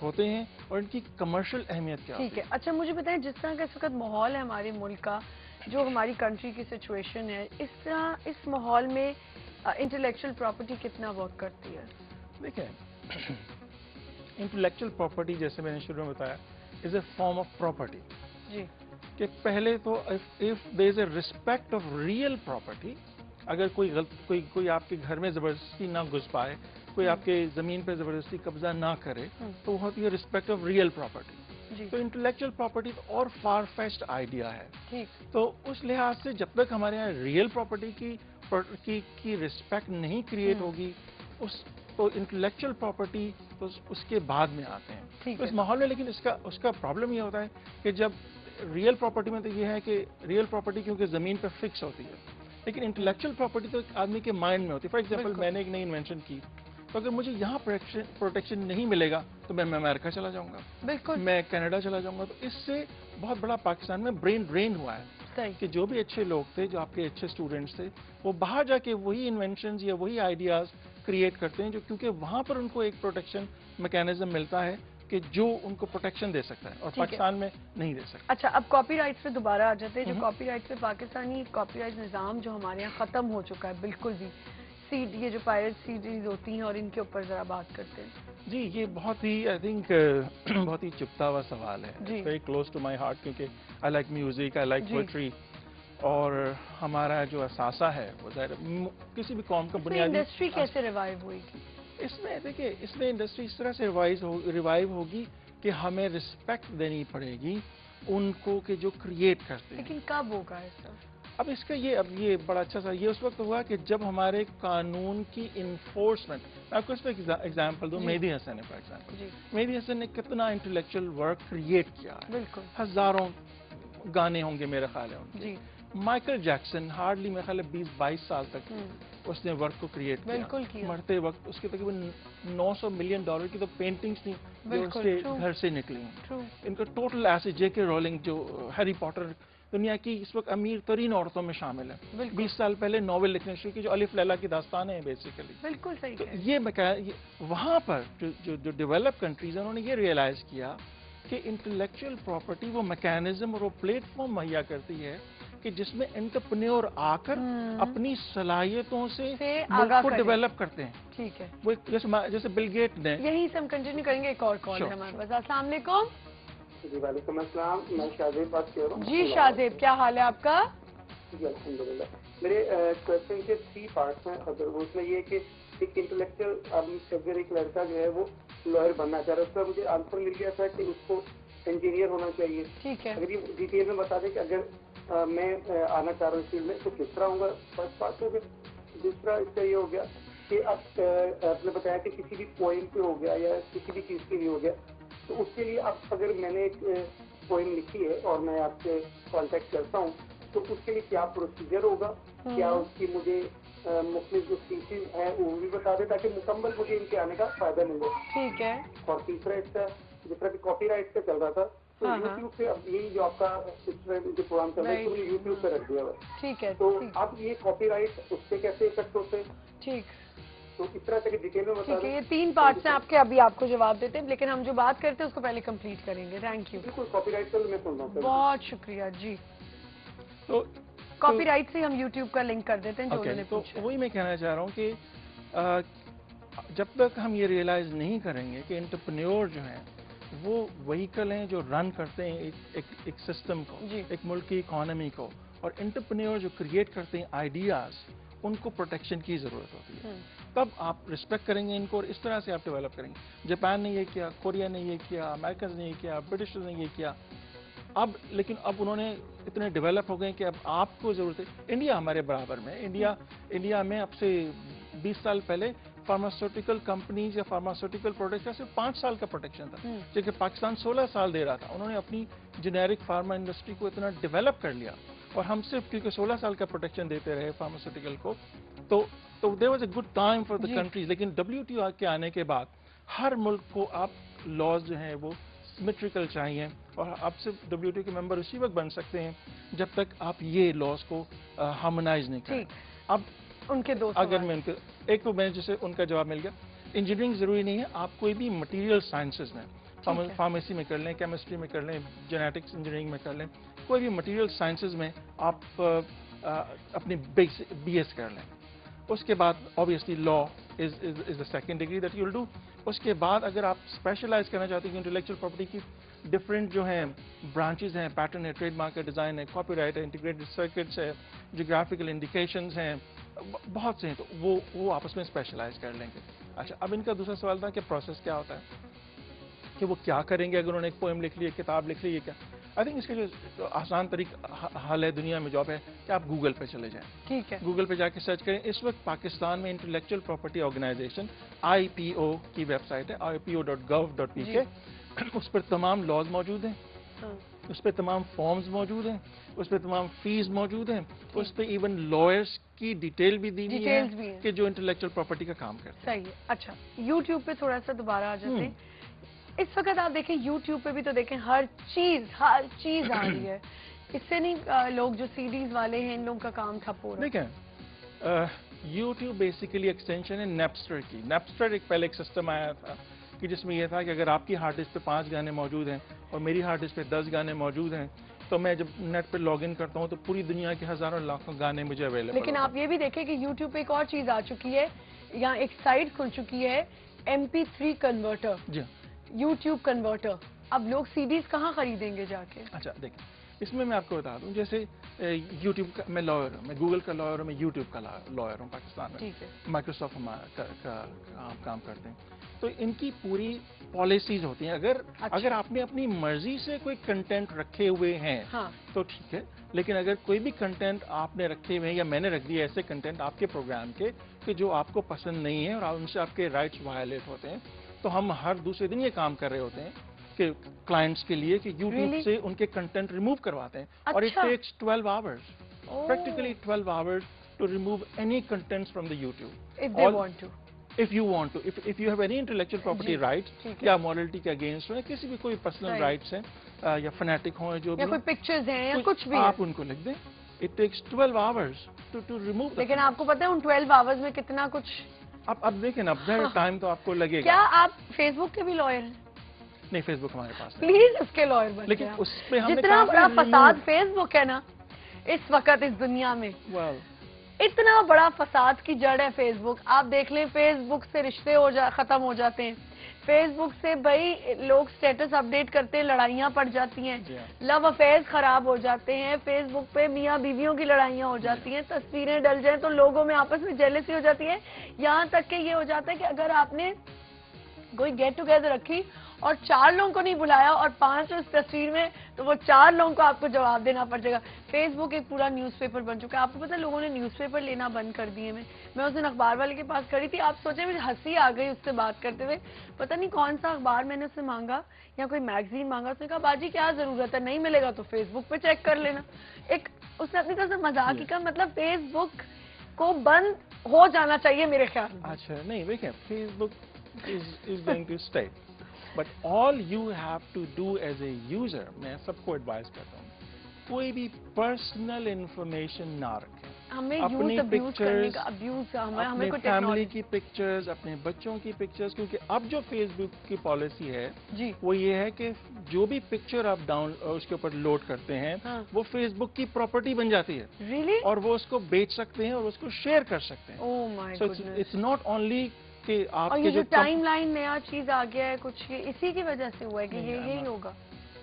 ہوتے ہیں اور ان کی کمرشل اہمیت کیا ہوتی ہے. ٹھیک ہے. اچھا مجھے بتائیں جس طرح کا اس وقت ماحول ہے ہمارے ملک کا, جو ہماری کنٹری کی سچویشن ہے, اس ماحول میں انٹلیکچوئل پراپرٹی کتنا ورک کرتی ہے؟ دیکھیں, انٹلیکچوئل پراپرٹی جیسے میں نے شروع میں بتایا از اے فارم آف پراپرٹی. جی. کہ پہلے تو if there is a respect of real property, اگر کوئی آپ کے گھر میں زبردستی نہ گھس پائے, کوئی آپ کے زمین پہ زبردستی قبضہ نہ کرے, تو وہ ہوتی ہے ریسپیکٹ آف ریئل پراپرٹی. تو انٹلیکچوئل پراپرٹی اور فار فیچڈ آئیڈیا ہے. تو اس لحاظ سے جب تک ہمارے یہاں ریئل پراپرٹی کی ریسپیکٹ نہیں کریٹ ہوگی, تو انٹلیکچوئل پراپرٹی تو اس کے بعد میں آتے ہیں. تو اس ماحول میں لیکن اس کا پرابلم یہ ہوتا ہے کہ جب ریئل پراپرٹی میں تو یہ ہے کہ ریئل پراپرٹی کیونکہ زمین پہ فکس ہوتی ہے, لیکن انٹلیکچوئل پراپرٹی تو ایک آدمی کے مائنڈ میں ہوتی ہے. فار ایگزامپل میں نے ایک نئی انوینشن کی, تو اگر مجھے یہاں پروٹیکشن نہیں ملے گا تو میں امریکہ چلا جاؤں گا, بالکل میں کینیڈا چلا جاؤں گا. تو اس سے بہت بڑا پاکستان میں برین ڈرین ہوا ہے کہ جو بھی اچھے لوگ تھے, جو آپ کے اچھے اسٹوڈنٹس تھے, وہ باہر جا کے وہی انوینشنز یا وہی آئیڈیاز کریٹ کرتے ہیں, جو کیونکہ وہاں پر ان کو ایک پروٹیکشن میکینزم ملتا ہے کہ جو ان کو پروٹیکشن دے سکتا ہے, اور پاکستان میں نہیں دے سکتا. اچھا, اب کاپی رائٹس پہ دوبارہ آ جاتے ہیں. جو کاپی رائٹس پہ پاکستانی کاپی رائٹ نظام جو ہمارے یہاں ختم ہو چکا ہے بالکل بھی, یہ جو پائرٹ سیڈیز ہوتی ہیں, اور ان کے اوپر ذرا بات کرتے ہیں. جی, یہ بہت ہی آئی تھنک بہت ہی چپتا ہوا سوال ہے. Very close to my heart, کیونکہ I like music, I like poetry, اور ہمارا جو اثاثہ ہے وہ ظاہر کسی بھی قوم کا بنیادی. انڈسٹری کیسے ریوائیو ہوئی گی؟ اس میں دیکھیے, اس میں انڈسٹری اس طرح سے ریوائیو ہوگی کہ ہمیں رسپیکٹ دینی پڑے گی ان کو کہ جو کریٹ کرتے ہیں. لیکن کب ہوگا ایسا؟ اب اس کا یہ بڑا اچھا سا یہ اس وقت ہوا کہ جب ہمارے قانون کی انفورسمنٹ. میں آپ کو اس پہ ایگزامپل دوں. مہدی حسن ہے فار ایگزامپل. مہدی حسن نے کتنا انٹلیکچوئل ورک کریٹ کیا ہے, بالکل ہزاروں گانے ہوں گے میرا خیال ہے ان کے. مائیکل جیکسن ہارڈلی میرا خیال ہے 20-22 سال تک اس نے ورک کو کریٹ کیا. بالکل مرتے وقت اس کے تقریباً $900 ملین کی تو پینٹنگز تھیں جو اس کے گھر سے نکلی ہیں. ان کا ٹوٹل ایسے جے کے رولنگ جو ہیری پاٹر دنیا کی اس وقت امیر ترین عورتوں میں شامل ہے. 20 سال پہلے ناول لکھنے شروع کی جو الف لیلا کی داستانیں ہیں بیسیکلی. بالکل صحیح. تو یہ وہاں پر جو ڈیولپ کنٹریز ہیں انہوں نے یہ ریئلائز کیا کہ انٹلیکچوئل پراپرٹی وہ میکینزم اور وہ پلیٹ فارم مہیا کرتی ہے کہ جس میں انٹرپرینیور آ کر اپنی صلاحیتوں سے ملک کو ڈیولپ کرتے ہیں. ٹھیک ہے. وہ جیسے بل گیٹ نے. یہیں سے ہم کنٹینیو کریں گے. ایک اور کال ہے ہمارے پاس. السلام علیکم. جی وعلیکم السلام, میں شاہزیب بات کر رہا ہوں. جی شاہزیب, کیا حال ہے آپ کا؟ جی الحمدللہ. میرے کوشچن کے 3 پارٹس ہیں. اس میں یہ کہ ایک انٹلیکچوئل اگر ایک لڑکا جو ہے وہ لائر بننا چاہ رہا ہے, اس کا مجھے آنسر مل گیا تھا کہ اس کو انجینئر ہونا چاہیے. ٹھیک ہے. اگر یہ ڈیٹیل میں بتا دیں کہ اگر میں آنا چاہ رہا ہوں اس فیلڈ میں تو کس طرح ہوں گا, فرسٹ پارٹ ہو گیا. دوسرا اس کا یہ ہو گیا کہ آپ نے بتایا کہ کسی بھی پوائم پہ ہو گیا یا کسی بھی چیز کے لیے ہو گیا, تو اس کے لیے اب اگر میں نے ایک پوائم لکھی ہے اور میں آپ سے کانٹیکٹ کرتا ہوں تو اس کے لیے کیا پروسیجر ہوگا, کیا اس کی مجھے مختلف جو اسپیسیز ہیں وہ بھی بتا دیں تاکہ مکمل مجھے ان کے آنے کا فائدہ ملے. ٹھیک ہے. اور تیسرا اس کا جس طرح کہ کاپی رائٹ کا چل رہا تھا تو یوٹیوب پہ اب یہی جو آپ کا جو پروگرام چل رہا ہے تو یوٹیوب پہ رکھ دیا ہوا ہے. ٹھیک ہے. تو اب یہ کاپی رائٹ اس پہ کیسے افیکٹ ہوتے ہیں؟ ٹھیک. تو اس طرح سے ڈیٹیل میں بتا دیں. یہ 3 پارٹس ہیں آپ کے, ابھی آپ کو جواب دیتے ہیں, لیکن ہم جو بات کرتے ہیں اس کو پہلے کمپلیٹ کریں گے. Thank you. بالکل کاپی رائٹ کا میں سن رہا ہوں. بہت شکریہ. جی تو کاپی رائٹ سے ہم یوٹیوب کا لنک کر دیتے ہیں جو انہوں نے پوچھا. وہی میں کہنا چاہ رہا ہوں کہ جب تک ہم یہ ریئلائز نہیں کریں گے کہ انٹرپرینیور جو ہیں وہ وہیکل ہیں جو رن کرتے ہیں ایک سسٹم کو, ایک ملک کی اکانومی کو, اور انٹرپرینیور جو کریٹ کرتے ہیں آئیڈیاز, ان کو پروٹیکشن کی ضرورت ہوتی ہے. تب آپ رسپیکٹ کریں گے ان کو, اور اس طرح سے آپ ڈیولپ کریں گے. جاپان نے یہ کیا, کوریا نے یہ کیا, امریکنز نے یہ کیا, برٹشرز نے یہ کیا. لیکن اب انہوں نے اتنے ڈیولپ ہو گئے کہ اب آپ کو ضرورت ہے. انڈیا ہمارے برابر میں, انڈیا میں اب سے 20 سال پہلے فارماسیوٹیکل کمپنیز یا فارماسیوٹیکل پروڈکٹ کا صرف 5 سال کا پروٹیکشن تھا, جبکہ پاکستان 16 سال دے رہا تھا. انہوں نے اپنی جنیرک فارما انڈسٹری کو اتنا ڈیولپ کر لیا, اور ہم صرف کیونکہ 16 سال کا پروٹیکشن دیتے رہے فارماسیوٹیکل کو, تو there was a good time for the countries. لیکن WTO کے آنے کے بعد ہر ملک کو آپ لاز جو ہیں وہ سیمیٹریکل چاہیے, اور آپ صرف WTO کے ممبر اسی وقت بن سکتے ہیں جب تک آپ یہ لاز کو ہارمونائز نہیں کریں. اب ان کے دو اگر میں ایک تو میں جیسے ان کا جواب مل گیا, انجینئرنگ ضروری نہیں ہے. آپ کوئی بھی مٹیریل سائنسز میں فارمیسی میں کر لیں, کیمسٹری میں کر لیں, جینیٹکس انجینئرنگ میں کر لیں, کوئی بھی مٹیریل سائنسز میں آپ اپنی بی ایس کر لیں. اس کے بعد obviously law is the second degree that you'll do. اس کے بعد اگر آپ اسپیشلائز کرنا چاہتے ہیں انٹلیکچوئل پراپرٹی کی ڈفرینٹ جو ہیں برانچز ہیں, پیٹرن ہے, ٹریڈ مارک ہے, ڈیزائن ہے, کاپی رائٹ ہے, انٹیگریٹڈ سرکٹس ہے, جیوگرافیکل انڈیکیشنز ہیں, بہت سے ہیں, تو وہ آپس میں اسپیشلائز کر لیں گے. اچھا, اب ان کا دوسرا سوال تھا کہ پروسیس کیا ہوتا ہے, کہ وہ کیا کریں گے اگر انہوں نے ایک پوئم لکھ لی, ایک کتاب لکھ لی, کیا. آئی تھنک اس کا جو آسان طریقہ حل ہے دنیا میں جاب ہے کہ آپ گوگل پہ چلے جائیں. ٹھیک ہے, گوگل پہ جا کے سرچ کریں. اس وقت پاکستان میں انٹلیکچوئل پراپرٹی آرگنائزیشن IPO کی ویب سائٹ ہے, ipo.gov.pk. اس پر تمام لاز موجود ہیں, اس پہ تمام فارمز موجود ہیں, اس پہ تمام فیس موجود ہیں, اس پہ ایون لائرس کی ڈیٹیل بھی دی ہوئی ہے کہ جو انٹلیکچوئل پراپرٹی کا کام کرتے ہیں. صحیح ہے. اچھا, یوٹیوب پہ تھوڑا سا دوبارہ آ جاتے ہیں. اس وقت آپ دیکھیں یوٹیوب پہ بھی تو دیکھیں ہر چیز آ رہی ہے. اس سے نہیں لوگ جو CDs والے ہیں ان لوگوں کا کام ٹھپ ہو رہا ہے. دیکھیں, یوٹیوب بیسیکلی ایکسٹینشن ہے نیپسٹر کی. نیپسٹر ایک پہلے ایک سسٹم آیا تھا کہ جس میں یہ تھا کہ اگر آپ کی ہارڈ ڈسک پہ 5 گانے موجود ہیں اور میری ہارڈ ڈسک پہ 10 گانے موجود ہیں, تو میں جب نیٹ پہ لاگ ان کرتا ہوں تو پوری دنیا کے ہزاروں لاکھوں گانے مجھے اویلیبل. لیکن آپ یہ بھی دیکھیں کہ یوٹیوب پہ ایک اور چیز آ چکی ہے, یہاں ایک سائٹ کھل چکی ہے MP3 کنورٹر. جی, یوٹیوب کنورٹر. اب لوگ CDs کہاں خریدیں گے جا کے؟ اچھا دیکھیں, اس میں آپ کو بتا دوں, جیسے یوٹیوب کا میں لائر ہوں, میں گوگل کا لائر ہوں, میں یوٹیوب کا لائر ہوں پاکستان میں. ٹھیک ہے. مائکروسافٹ کا کام کرتے ہیں. تو ان کی پوری پالیسیز ہوتی ہیں. اگر آپ نے اپنی مرضی سے کوئی کنٹینٹ رکھے ہوئے ہیں تو ٹھیک ہے, لیکن اگر کوئی بھی کنٹینٹ آپ نے رکھے ہوئے ہیں یا میں نے رکھ دیا ایسے کنٹینٹ آپ کے پروگرام کے کہ جو آپ کو پسند نہیں ہے اور ان سے آپ کے رائٹس وائلیٹ ہوتے ہیں, تو ہم ہر دوسرے دن یہ کام کر رہے ہوتے ہیں کہ کلائنٹس کے لیے کہ یوٹیوب سے ان کے کنٹینٹ ریموو کرواتے ہیں. اور it takes 12 hours, practically 12 hours to remove any contents from the YouTube. If they want to. If you want to, if you have any intellectual property rights یا morality کے against ہو, کسی بھی کوئی personal rights ہیں یا fanatic ہوں جو بھی, یا کوئی pictures ہیں یا کچھ بھی, آپ ان کو لکھ دیں. It takes 12 hours to remove. لیکن آپ کو پتا ہے ان 12 hours میں کتنا کچھ. اب دیکھیں نا, ٹائم تو آپ کو لگے گا. کیا آپ فیس بک کے بھی لائر ہیں؟ نہیں, فیس بک ہمارے پاس پلیز اس کے لائر بن. لیکن اس پہ ہم نے جتنا بڑا فساد فیس بک ہے نا اس وقت اس دنیا میں, اتنا بڑا فساد کی جڑ ہے فیس بک. آپ دیکھ لیں فیس بک سے رشتے ختم ہو جاتے ہیں, فیس بک سے بھائی لوگ سٹیٹس اپڈیٹ کرتے ہیں, لڑائیاں پڑ جاتی ہیں, لو افیئرز خراب ہو جاتے ہیں, فیس بک پہ میاں بیویوں کی لڑائیاں ہو جاتی ہیں, تصویریں ڈل جائیں تو لوگوں میں آپس میں جیلسی ہو جاتی ہے. یہاں تک کہ یہ ہو جاتا ہے کہ اگر آپ نے کوئی گیٹ ٹوگیدر رکھی اور 4 لوگوں کو نہیں بلایا اور 5 اس تصویر میں, تو وہ 4 لوگوں کو آپ کو جواب دینا پڑ جائے گا. فیس بک ایک پورا نیوز پیپر بن چکا ہے. آپ کو پتا لوگوں نے نیوز پیپر لینا بند کر دیے. میں اس دن اخبار والے کے پاس کھڑی تھی, آپ سوچیں مجھے ہنسی آ گئی اس سے بات کرتے ہوئے. پتہ نہیں کون سا اخبار میں نے اس سے مانگا یا کوئی میگزین مانگا, اس نے کہا باجی کیا ضرورت ہے, نہیں ملے گا تو فیس بک پہ چیک کر لینا. اس نے اپنی طرف سے مذاق ہی کہا, مطلب فیس بک کو بند ہو جانا چاہیے میرے خیال میں. اچھا نہیں, دیکھیں Facebook is going to stay. But all you have to do as a user, میں سب کو ایڈوائز کرتا ہوں, کوئی بھی پرسنل انفارمیشن نہ رکھیں. ہمیں اپنی پکچرز, اپنی فیملی کی پکچرز, اپنے بچوں کی پکچرز, کیونکہ اب جو فیس بک کی پالیسی ہے وہ یہ ہے کہ جو بھی پکچر آپ اس کے اوپر لوڈ کرتے ہیں وہ فیس بک کی پراپرٹی بن جاتی ہے, اور وہ اس کو بیچ سکتے ہیں اور اس کو شیئر کر سکتے ہیں. So it's not only کہ آپ کے جو ٹائم لائن نیا چیز آ گیا ہے کچھ, اسی کی وجہ سے ہوا ہے کہ یہی ہوگا.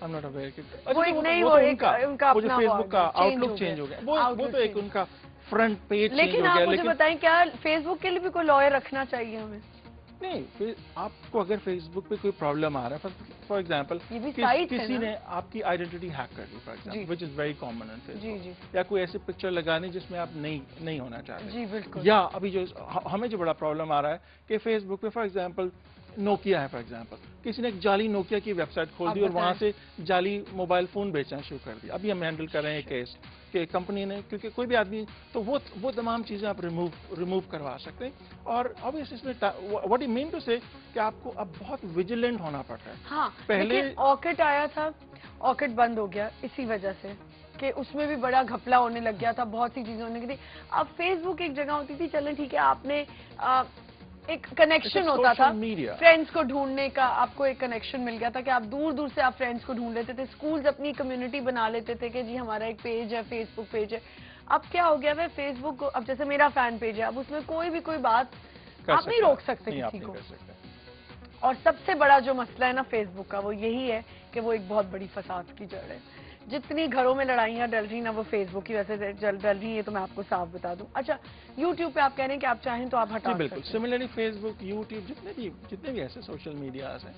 I'm not aware کہ وہ ایک ان کا اپنا فیس بک کا آؤٹ لک چینج ہو گیا, وہ تو ایک ان کا فرنٹ پیج چینج ہو گیا. لیکن آپ مجھے بتائیں کیا فیس بک کے لیے بھی کوئی لائر رکھنا چاہیے ہمیں؟ نہیں, آپ کو اگر فیس بک پہ کوئی پرابلم آ رہا ہے, فار ایگزامپل کسی نے آپ کی آئیڈینٹی ہیک کر دی, for example which is very common in Facebook, یا کوئی ایسی پکچر لگانی جس میں آپ نہیں ہونا چاہتے, یا ابھی جو ہمیں جو بڑا پرابلم آ رہا ہے کہ فیس بک پہ فار ایگزامپل نوکیا ہے, فار ایگزامپل کسی نے ایک جالی نوکیا کی ویب سائٹ کھول دی اور وہاں سے جالی موبائل فون بیچنا شروع کر دیا. ابھی ہم ہینڈل کر رہے ہیں کیس کہ کمپنی نے, کیونکہ کوئی بھی آدمی, تو وہ تمام چیزیں آپ ریموو کروا سکتے ہیں. اور obviously اس میں what I mean to say کہ آپ کو اب بہت ویجیلنٹ ہونا پڑتا ہے. ہاں, پہلے آکٹ آیا تھا, آکٹ بند ہو گیا اسی وجہ سے کہ اس میں بھی بڑا گھپلا ہونے لگ گیا تھا, بہت سی چیزیں ہونے کی تھی. اب فیس بک ایک جگہ ہوتی تھی, چلیں ٹھیک ہے آپ نے ایک کنیکشن ہوتا تھا میڈیا. فرینڈس کو ڈھونڈنے کا. آپ کو ایک کنیکشن مل گیا تھا کہ آپ دور دور سے آپ فرینڈس کو ڈھونڈ لیتے تھے. اسکولز اپنی کمیونٹی بنا لیتے تھے کہ جی ہمارا ایک پیج ہے, فیس بک پیج ہے. اب کیا ہو گیا ہے فیس بک کو, اب جیسے میرا فین پیج ہے, اب اس میں کوئی بھی کوئی بات آپ نہیں روک سکتے کسی کو. اور سب سے بڑا جو مسئلہ ہے نا فیس بک کا وہ یہی ہے کہ وہ ایک بہت بڑی فساد کی جڑ ہے. جتنی گھروں میں لڑائیاں ڈل رہی نا وہ فیس بک کی وجہ سے ڈل رہی ہیں, تو میں آپ کو صاف بتا دوں. اچھا یوٹیوب پہ آپ کہہ رہے ہیں کہ آپ چاہیں تو آپ ہٹا بالکل. سملرلی فیس بک, یوٹیوب, جتنے بھی ایسے سوشل میڈیاز ہیں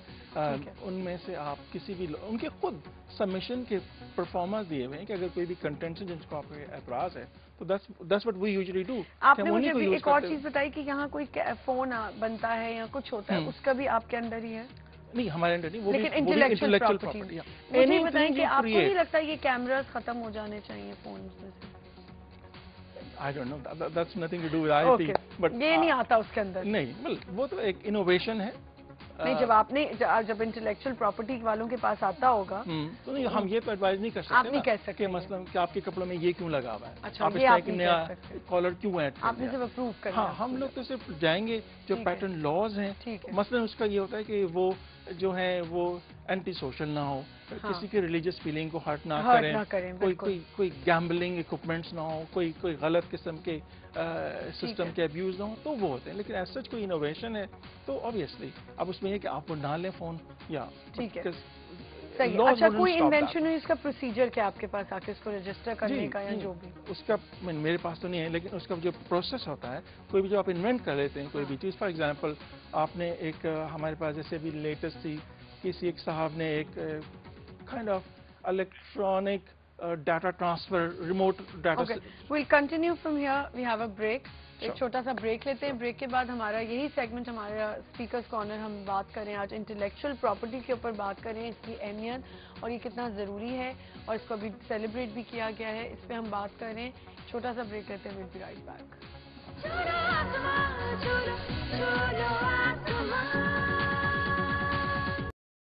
ان میں سے آپ کسی بھی ان کے خود سبمیشن کے پرفارمنس دیے ہوئے ہیں کہ اگر کوئی بھی کنٹینٹ ہے جن کو آپ کو اعتراض ہے تو that's what we usually do. آپ نے مجھے بھی ایک اور چیز بتائی کہ یہاں کوئی فون بنتا ہے یا کچھ ہوتا ہے, اس کا بھی آپ کے اندر ہی ہے. نہیں ہمارے انڈر نہیں, وہ بھی انٹلیکچوئل پراپرٹی. مجھے بتائیں کہ آپ کو نہیں لگتا یہ کیمراز ختم ہو جانے چاہیے فون میں سے؟ I don't know. That's nothing to do with IT. But یہ نہیں آتا اس کے اندر. نہیں, وہ تو ایک انوویشن ہے. نہیں, جب آپ نے جب انٹلیکچوئل پراپرٹی والوں کے پاس آتا ہوگا تو نہیں, ہم یہ تو ایڈوائز نہیں کر سکتے. آپ نہیں کہہ سکتے کہ مثلا کہ آپ کے کپڑوں میں یہ کیوں لگا ہوا ہے, اچھا آپ اس کا نیا کالر کیوں ایڈ کر دیا. آپ نے صرف اپروو کرنا. ہاں, ہم لوگ تو صرف جائیں گے جو پیٹرن لاز ہیں. مثلا اس کا یہ ہوتا ہے کہ وہ جو ہے وہ اینٹی سوشل نہ ہو, کسی کی ریلیجیس فیلنگ کو ہرٹ نہ کریں, کوئی گیمبلنگ اکوپمنٹس نہ ہو, کوئی غلط قسم کے سسٹم کے ابیوز نہ ہو, تو وہ ہوتے ہیں. لیکن ایز سچ کوئی انوویشن ہے تو آبویسلی اب اس میں یہ کہ آپ وہ نہ لیں فون یا ٹھیک ہے. اچھا کوئی انوینشن ہے, اس کا پروسیجر کیا آپ کے پاس آ کے اس کو رجسٹر کرنے کا یا جو بھی؟ اس کا میرے پاس تو نہیں ہے, لیکن اس کا جو پروسیس ہوتا ہے, کوئی بھی جو آپ انوینٹ کر لیتے ہیں کوئی بھی چیز, فار ایگزامپل آپ نے ایک ہمارے پاس جیسے بھی لیٹسٹ تھی, کسی ایک صاحب نے ایک kind of electronic data transfer, remote data. Well continue from here, we have a break. ایک چھوٹا سا بریک لیتے ہیں. بریک کے بعد ہمارا یہی سیگمنٹ, ہمارا اسپیکرز کارنر, ہم بات کریں آج انٹلیکچوئل پراپرٹی کے اوپر بات کریں, اس کی اہمیت اور یہ کتنا ضروری ہے, اور اس کو ابھی سیلیبریٹ بھی کیا گیا ہے, اس پہ ہم بات کریں. چھوٹا سا بریک لیتے ہیں, ویل بی رائٹ بیک.